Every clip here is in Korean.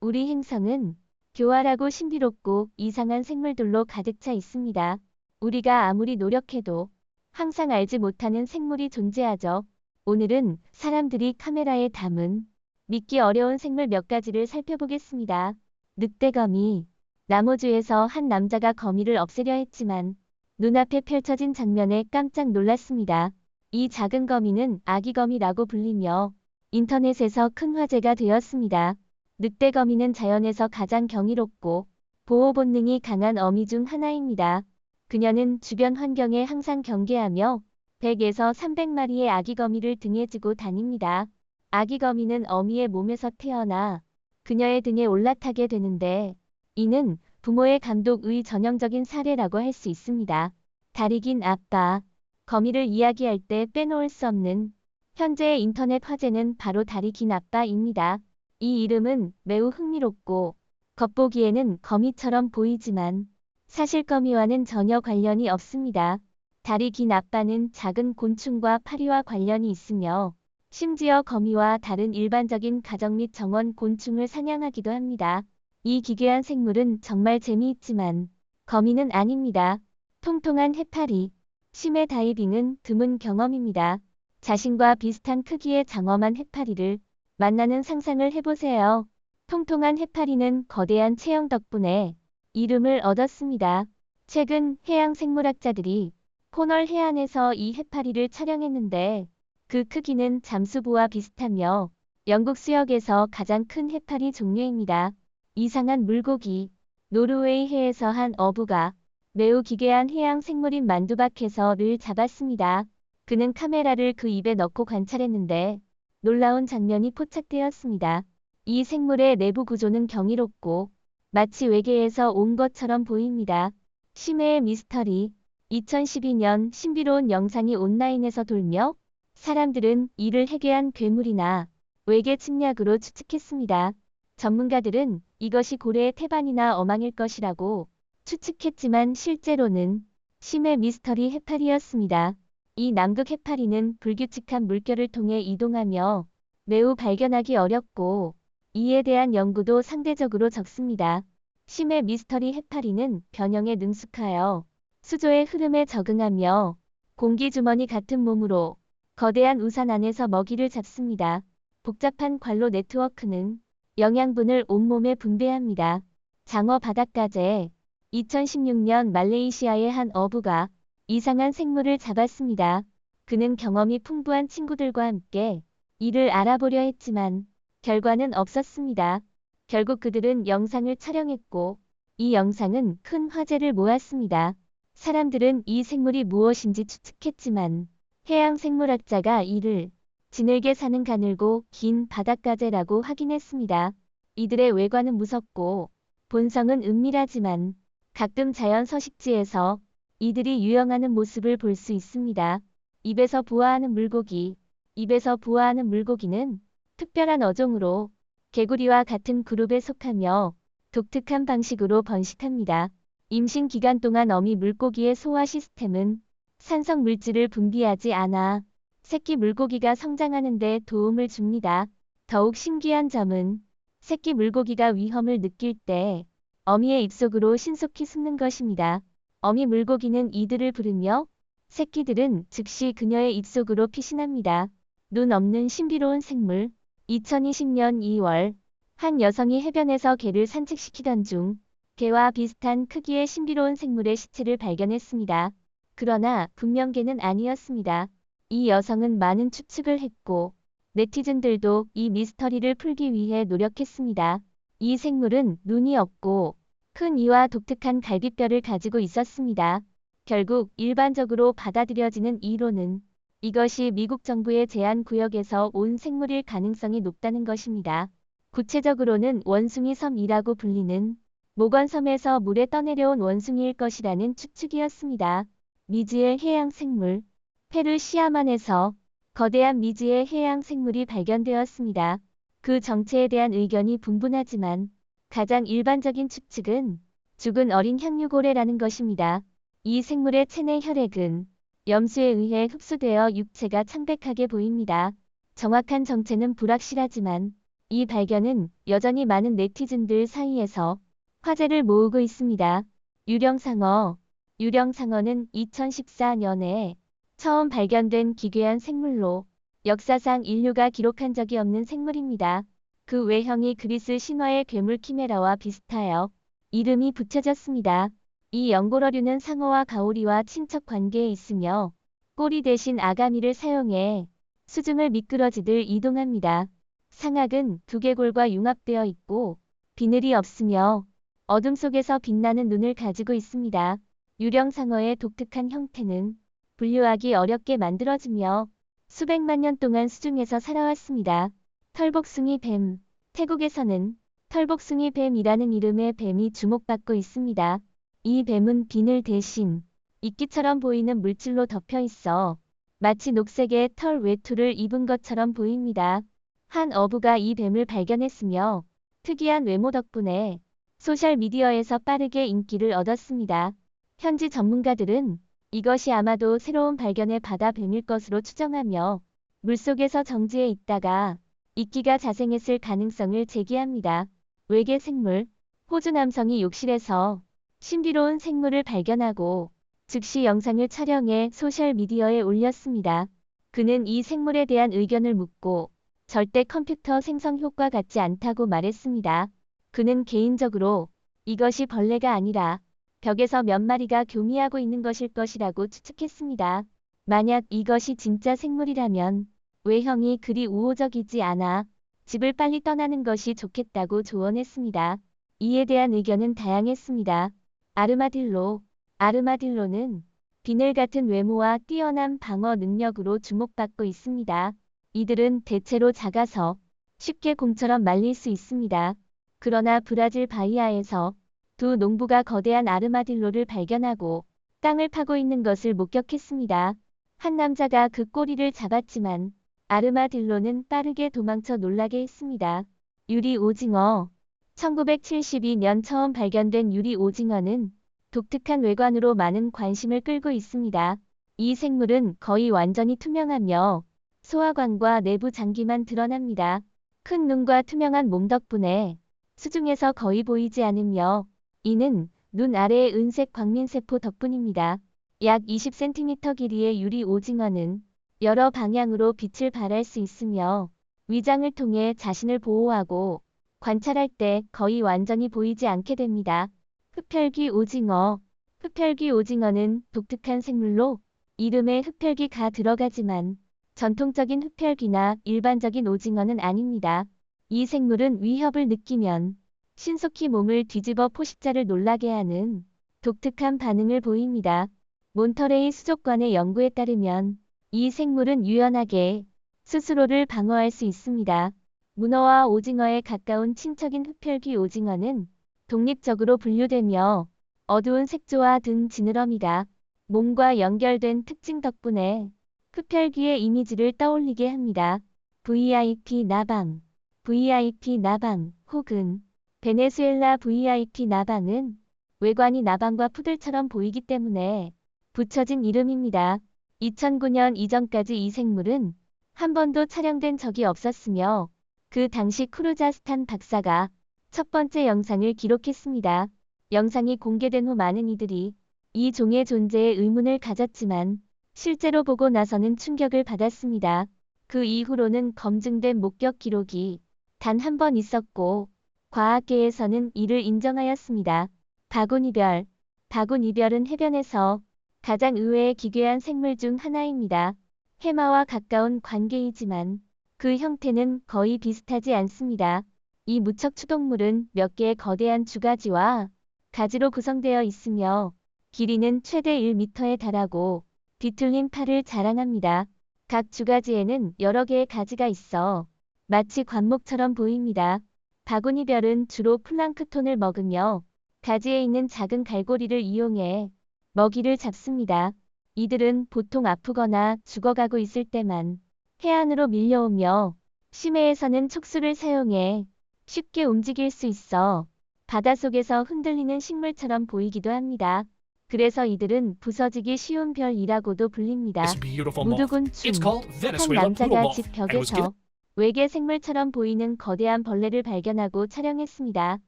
우리 행성은 교활하고 신비롭고 이상한 생물들로 가득 차 있습니다. 우리가 아무리 노력해도 항상 알지 못하는 생물이 존재하죠. 오늘은 사람들이 카메라에 담은 믿기 어려운 생물 몇 가지를 살펴보겠습니다. 늑대거미. 나무주에서 한 남자가 거미를 없애려 했지만 눈앞에 펼쳐진 장면에 깜짝 놀랐습니다. 이 작은 거미는 아기거미라고 불리며 인터넷에서 큰 화제가 되었습니다. 늑대거미는 자연에서 가장 경이롭고 보호 본능이 강한 어미 중 하나입니다. 그녀는 주변 환경에 항상 경계하며 100에서 300마리의 아기거미를 등에 지고 다닙니다. 아기거미는 어미의 몸에서 태어나 그녀의 등에 올라타게 되는데 이는 부모의 감독의 전형적인 사례라고 할 수 있습니다. 다리 긴 아빠. 거미를 이야기할 때 빼놓을 수 없는 현재의 인터넷 화제는 바로 다리 긴 아빠입니다. 이 이름은 매우 흥미롭고 겉보기에는 거미처럼 보이지만 사실 거미와는 전혀 관련이 없습니다. 다리 긴 아빠는 작은 곤충과 파리와 관련이 있으며 심지어 거미와 다른 일반적인 가정 및 정원 곤충을 사냥하기도 합니다. 이 기괴한 생물은 정말 재미있지만 거미는 아닙니다. 통통한 해파리. 심해 다이빙은 드문 경험입니다. 자신과 비슷한 크기의 장엄한 해파리를 만나는 상상을 해보세요. 통통한 해파리는 거대한 체형 덕분에 이름을 얻었습니다. 최근 해양생물학자들이 코널 해안에서 이 해파리를 촬영했는데 그 크기는 잠수부와 비슷하며 영국 수역에서 가장 큰 해파리 종류입니다. 이상한 물고기. 노르웨이 해에서 한 어부가 매우 기괴한 해양 생물인 만두박해서를 잡았습니다. 그는 카메라를 그 입에 넣고 관찰했는데 놀라운 장면이 포착되었습니다. 이 생물의 내부 구조는 경이롭고 마치 외계에서 온 것처럼 보입니다. 심해의 미스터리. 2012년 신비로운 영상이 온라인에서 돌며 사람들은 이를 해괴한 괴물이나 외계 침략으로 추측했습니다. 전문가들은 이것이 고래의 태반이나 어망일 것이라고 추측했지만 실제로는 심해 미스터리 해파리였습니다. 이 남극 해파리는 불규칙한 물결을 통해 이동하며 매우 발견하기 어렵고 이에 대한 연구도 상대적으로 적습니다. 심해 미스터리 해파리는 변형에 능숙하여 수조의 흐름에 적응하며 공기주머니 같은 몸으로 거대한 우산 안에서 먹이를 잡습니다. 복잡한 관로 네트워크는 영양분을 온몸에 분배합니다. 장어 바닷가재. 2016년 말레이시아의 한 어부가 이상한 생물을 잡았습니다. 그는 경험이 풍부한 친구들과 함께 이를 알아보려 했지만 결과는 없었습니다. 결국 그들은 영상을 촬영했고 이 영상은 큰 화제를 모았습니다. 사람들은 이 생물이 무엇인지 추측했지만 해양생물학자가 이를 지늘게 사는 가늘고 긴 바닷가재라고 확인했습니다. 이들의 외관은 무섭고 본성은 은밀하지만 가끔 자연 서식지에서 이들이 유영하는 모습을 볼 수 있습니다. 입에서 부화하는 물고기. 입에서 부화하는 물고기는 특별한 어종으로 개구리와 같은 그룹에 속하며 독특한 방식으로 번식합니다. 임신 기간 동안 어미 물고기의 소화 시스템은 산성 물질을 분비하지 않아 새끼 물고기가 성장하는 데 도움을 줍니다. 더욱 신기한 점은 새끼 물고기가 위험을 느낄 때 어미의 입속으로 신속히 숨는 것입니다. 어미 물고기는 이들을 부르며 새끼들은 즉시 그녀의 입속으로 피신합니다. 눈 없는 신비로운 생물. 2020년 2월 한 여성이 해변에서 개를 산책시키던 중 개와 비슷한 크기의 신비로운 생물의 시체를 발견했습니다. 그러나 분명 개는 아니었습니다. 이 여성은 많은 추측을 했고 네티즌들도 이 미스터리를 풀기 위해 노력했습니다. 이 생물은 눈이 없고 큰 이와 독특한 갈비뼈를 가지고 있었습니다. 결국 일반적으로 받아들여지는 이론은 이것이 미국 정부의 제한 구역에서 온 생물일 가능성이 높다는 것입니다. 구체적으로는 원숭이 섬이라고 불리는 모건섬에서 물에 떠내려온 원숭이일 것이라는 추측이었습니다. 미지의 해양 생물. 페루 시아만에서 거대한 미지의 해양 생물이 발견되었습니다. 그 정체에 대한 의견이 분분하지만 가장 일반적인 추측은 죽은 어린 향유고래라는 것입니다. 이 생물의 체내 혈액은 염수에 의해 흡수되어 육체가 창백하게 보입니다. 정확한 정체는 불확실하지만 이 발견은 여전히 많은 네티즌들 사이에서 화제를 모으고 있습니다. 유령상어. 유령상어는 2014년에 처음 발견된 기괴한 생물로 역사상 인류가 기록한 적이 없는 생물입니다. 그 외형이 그리스 신화의 괴물 키메라와 비슷하여 이름이 붙여졌습니다. 이 연골어류는 상어와 가오리와 친척 관계에 있으며 꼬리 대신 아가미를 사용해 수중을 미끄러지듯 이동합니다. 상악은 두개골과 융합되어 있고 비늘이 없으며 어둠 속에서 빛나는 눈을 가지고 있습니다. 유령상어의 독특한 형태는 분류하기 어렵게 만들어지며 수백만 년 동안 수중에서 살아왔습니다. 털복숭이 뱀. 태국에서는 털복숭이 뱀이라는 이름의 뱀이 주목받고 있습니다. 이 뱀은 비늘 대신 이끼처럼 보이는 물질로 덮여 있어 마치 녹색의 털 외투를 입은 것처럼 보입니다. 한 어부가 이 뱀을 발견했으며 특이한 외모 덕분에 소셜미디어에서 빠르게 인기를 얻었습니다. 현지 전문가들은 이것이 아마도 새로운 발견의 바다뱀일 것으로 추정하며 물속에서 정지해 있다가 이끼가 자생했을 가능성을 제기합니다. 외계 생물. 호주 남성이 욕실에서 신비로운 생물을 발견하고 즉시 영상을 촬영해 소셜미디어에 올렸습니다. 그는 이 생물에 대한 의견을 묻고 절대 컴퓨터 생성 효과 같지 않다고 말했습니다. 그는 개인적으로 이것이 벌레가 아니라 벽에서 몇 마리가 교미하고 있는 것일 것이라고 추측했습니다. 만약 이것이 진짜 생물이라면 외형이 그리 우호적이지 않아 집을 빨리 떠나는 것이 좋겠다고 조언했습니다. 이에 대한 의견은 다양했습니다. 아르마딜로. 아르마딜로는 비늘 같은 외모와 뛰어난 방어 능력으로 주목받고 있습니다. 이들은 대체로 작아서 쉽게 곰처럼 말릴 수 있습니다. 그러나 브라질 바히아에서 두 농부가 거대한 아르마딜로를 발견하고 땅을 파고 있는 것을 목격했습니다. 한 남자가 그 꼬리를 잡았지만 아르마딜로는 빠르게 도망쳐 놀라게 했습니다. 유리 오징어. 1972년 처음 발견된 유리 오징어는 독특한 외관으로 많은 관심을 끌고 있습니다. 이 생물은 거의 완전히 투명하며 소화관과 내부 장기만 드러납니다. 큰 눈과 투명한 몸 덕분에 수중에서 거의 보이지 않으며 이는 눈 아래의 은색 광민세포 덕분입니다. 약 20cm 길이의 유리 오징어는 여러 방향으로 빛을 발할 수 있으며 위장을 통해 자신을 보호하고 관찰할 때 거의 완전히 보이지 않게 됩니다. 흡혈귀 오징어. 흡혈귀 오징어는 독특한 생물로 이름에 흡혈귀가 들어가지만 전통적인 흡혈귀나 일반적인 오징어는 아닙니다. 이 생물은 위협을 느끼면 신속히 몸을 뒤집어 포식자를 놀라게 하는 독특한 반응을 보입니다. 몬터레이 수족관의 연구에 따르면 이 생물은 유연하게 스스로를 방어할 수 있습니다. 문어와 오징어에 가까운 친척인 흡혈귀 오징어는 독립적으로 분류되며 어두운 색조와 등 지느러미가 몸과 연결된 특징 덕분에 흡혈귀의 이미지를 떠올리게 합니다. VIP 나방. VIP 나방 혹은 베네수엘라 VIP 나방은 외관이 나방과 푸들처럼 보이기 때문에 붙여진 이름입니다. 2009년 이전까지 이 생물은 한 번도 촬영된 적이 없었으며 그 당시 크루자스탄 박사가 첫 번째 영상을 기록했습니다. 영상이 공개된 후 많은 이들이 이 종의 존재에 의문을 가졌지만 실제로 보고 나서는 충격을 받았습니다. 그 이후로는 검증된 목격 기록이 단 한 번 있었고 과학계에서는 이를 인정하였습니다. 바구니별. 바구니별은 해변에서 가장 의외의 기괴한 생물 중 하나입니다. 해마와 가까운 관계이지만 그 형태는 거의 비슷하지 않습니다. 이 무척추동물은 몇 개의 거대한 주가지와 가지로 구성되어 있으며 길이는 최대 1m에 달하고 뒤틀린 팔을 자랑합니다. 각 주가지에는 여러 개의 가지가 있어 마치 관목처럼 보입니다. 바구니별은 주로 플랑크톤을 먹으며 가지에 있는 작은 갈고리를 이용해 먹이를 잡습니다. 이들은 보통 아프거나 죽어가고 있을 때만 해안으로 밀려오며 심해에서는 촉수를 사용해 쉽게 움직일 수 있어 바닷속에서 흔들리는 식물처럼 보이기도 합니다. 그래서 이들은 부서지기 쉬운 별이라고도 불립니다. This beautiful moth. 무두곤충. It's called 한 Venezuelan poodle 남자가 moth 집 and was given 벽에서 외계 생물처럼 보이는 거대한 벌레를 발견하고 촬영했습니다.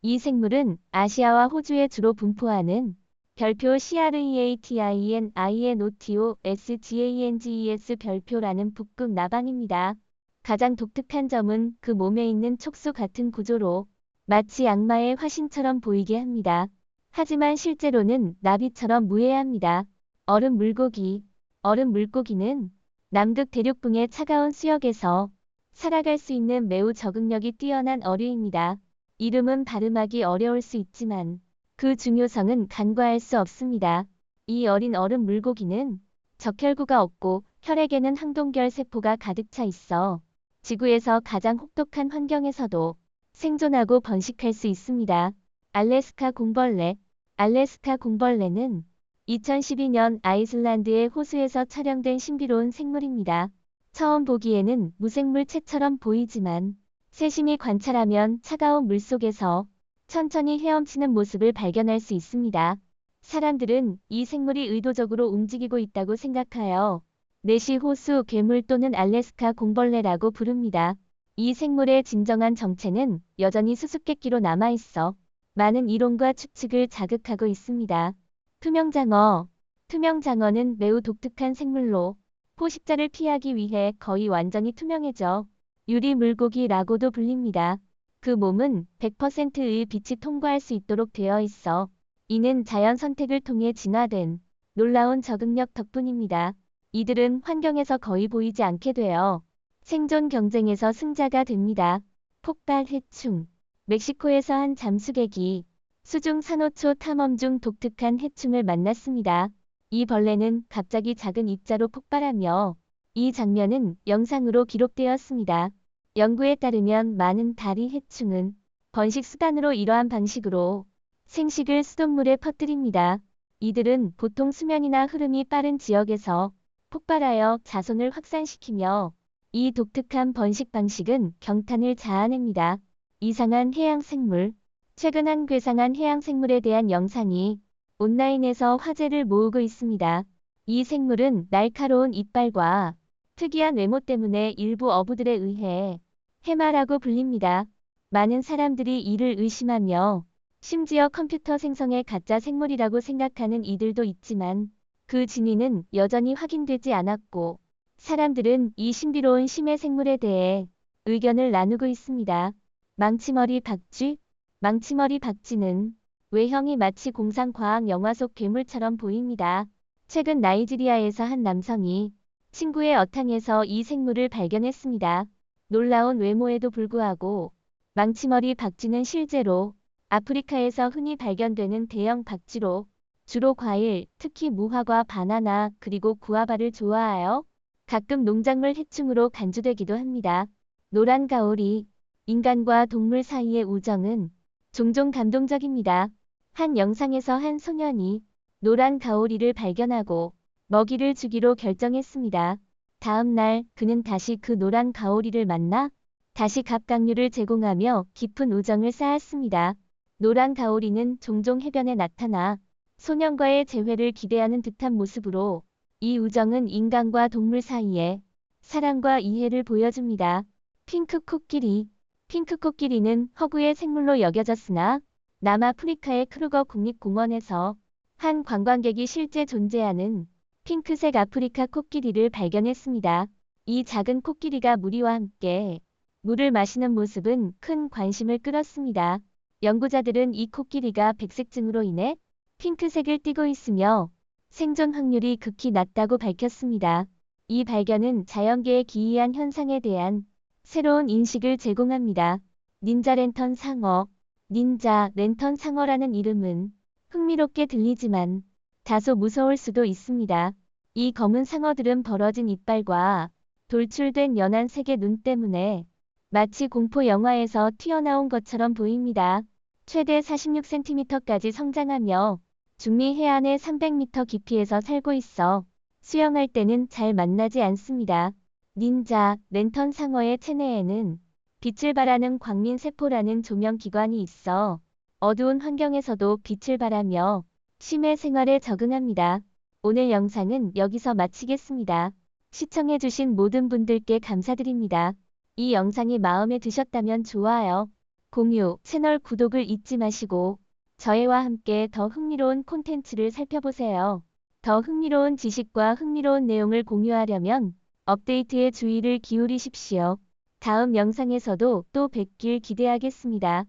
이 생물은 아시아와 호주에 주로 분포하는 별표 CREATININOTOSGANGES 별표라는 북극 나방입니다. 가장 독특한 점은 그 몸에 있는 촉수 같은 구조로 마치 악마의 화신처럼 보이게 합니다. 하지만 실제로는 나비처럼 무해합니다. 얼음 물고기. 얼음 물고기는 남극 대륙붕의 차가운 수역에서 살아갈 수 있는 매우 적응력이 뛰어난 어류입니다. 이름은 발음하기 어려울 수 있지만 그 중요성은 간과할 수 없습니다. 이 어린 얼음 물고기는 적혈구가 없고 혈액에는 항동결 세포가 가득 차 있어 지구에서 가장 혹독한 환경에서도 생존하고 번식할 수 있습니다. 알래스카 공벌레. 알래스카 공벌레는 2012년 아이슬란드의 호수에서 촬영된 신비로운 생물입니다. 처음 보기에는 무생물체처럼 보이지만 세심히 관찰하면 차가운 물속에서 천천히 헤엄치는 모습을 발견할 수 있습니다. 사람들은 이 생물이 의도적으로 움직이고 있다고 생각하여 내시 호수 괴물 또는 알래스카 공벌레라고 부릅니다. 이 생물의 진정한 정체는 여전히 수수께끼로 남아있어 많은 이론과 추측을 자극하고 있습니다. 투명장어. 투명장어는 매우 독특한 생물로 포식자를 피하기 위해 거의 완전히 투명해져 유리 물고기라고도 불립니다. 그 몸은 100%의 빛이 통과할 수 있도록 되어 있어 이는 자연 선택을 통해 진화된 놀라운 적응력 덕분입니다. 이들은 환경에서 거의 보이지 않게 되어 생존 경쟁에서 승자가 됩니다. 폭발 해충. 멕시코에서 한 잠수객이 수중 산호초 탐험 중 독특한 해충을 만났습니다. 이 벌레는 갑자기 작은 입자로 폭발하며 이 장면은 영상으로 기록되었습니다. 연구에 따르면 많은 다리 해충은 번식 수단으로 이러한 방식으로 생식을 수돗물에 퍼뜨립니다. 이들은 보통 수면이나 흐름이 빠른 지역에서 폭발하여 자손을 확산시키며 이 독특한 번식 방식은 경탄을 자아냅니다. 이상한 해양생물. 최근 한 괴상한 해양생물에 대한 영상이 온라인에서 화제를 모으고 있습니다. 이 생물은 날카로운 이빨과 특이한 외모 때문에 일부 어부들에 의해 해마라고 불립니다. 많은 사람들이 이를 의심하며 심지어 컴퓨터 생성의 가짜 생물이라고 생각하는 이들도 있지만 그 진위는 여전히 확인되지 않았고 사람들은 이 신비로운 심해 생물에 대해 의견을 나누고 있습니다. 망치머리 박쥐. 망치머리 박쥐는 외형이 마치 공상과학 영화 속 괴물처럼 보입니다. 최근 나이지리아에서 한 남성이 친구의 어탕에서 이 생물을 발견했습니다. 놀라운 외모에도 불구하고 망치머리 박쥐는 실제로 아프리카에서 흔히 발견되는 대형 박쥐로 주로 과일, 특히 무화과, 바나나, 그리고 구아바를 좋아하여 가끔 농작물 해충으로 간주되기도 합니다. 노란 가오리. 인간과 동물 사이의 우정은 종종 감동적입니다. 한 영상에서 한 소년이 노란 가오리를 발견하고 먹이를 주기로 결정했습니다. 다음 날 그는 다시 그 노란 가오리를 만나 다시 갑각류를 제공하며 깊은 우정을 쌓았습니다. 노란 가오리는 종종 해변에 나타나 소년과의 재회를 기대하는 듯한 모습으로 이 우정은 인간과 동물 사이의 사랑과 이해를 보여줍니다. 핑크 코끼리. 핑크 코끼리는 허구의 생물로 여겨졌으나 남아프리카의 크루거 국립공원에서 한 관광객이 실제 존재하는 핑크색 아프리카 코끼리를 발견했습니다. 이 작은 코끼리가 무리와 함께 물을 마시는 모습은 큰 관심을 끌었습니다. 연구자들은 이 코끼리가 백색증으로 인해 핑크색을 띠고 있으며 생존 확률이 극히 낮다고 밝혔습니다. 이 발견은 자연계의 기이한 현상에 대한 새로운 인식을 제공합니다. 닌자 랜턴 상어. 닌자 랜턴 상어라는 이름은 흥미롭게 들리지만 다소 무서울 수도 있습니다. 이 검은 상어들은 벌어진 이빨과 돌출된 연한 색의 눈 때문에 마치 공포 영화에서 튀어나온 것처럼 보입니다. 최대 46cm까지 성장하며 중미 해안의 300m 깊이에서 살고 있어 수영할 때는 잘 만나지 않습니다. 닌자 랜턴 상어의 체내에는 빛을 발하는 광민세포라는 조명기관이 있어 어두운 환경에서도 빛을 발하며 심해 생활에 적응합니다. 오늘 영상은 여기서 마치겠습니다. 시청해주신 모든 분들께 감사드립니다. 이 영상이 마음에 드셨다면 좋아요, 공유, 채널 구독을 잊지 마시고 저희와 함께 더 흥미로운 콘텐츠를 살펴보세요. 더 흥미로운 지식과 흥미로운 내용을 공유하려면 업데이트에 주의를 기울이십시오. 다음 영상에서도 또 뵙길 기대하겠습니다.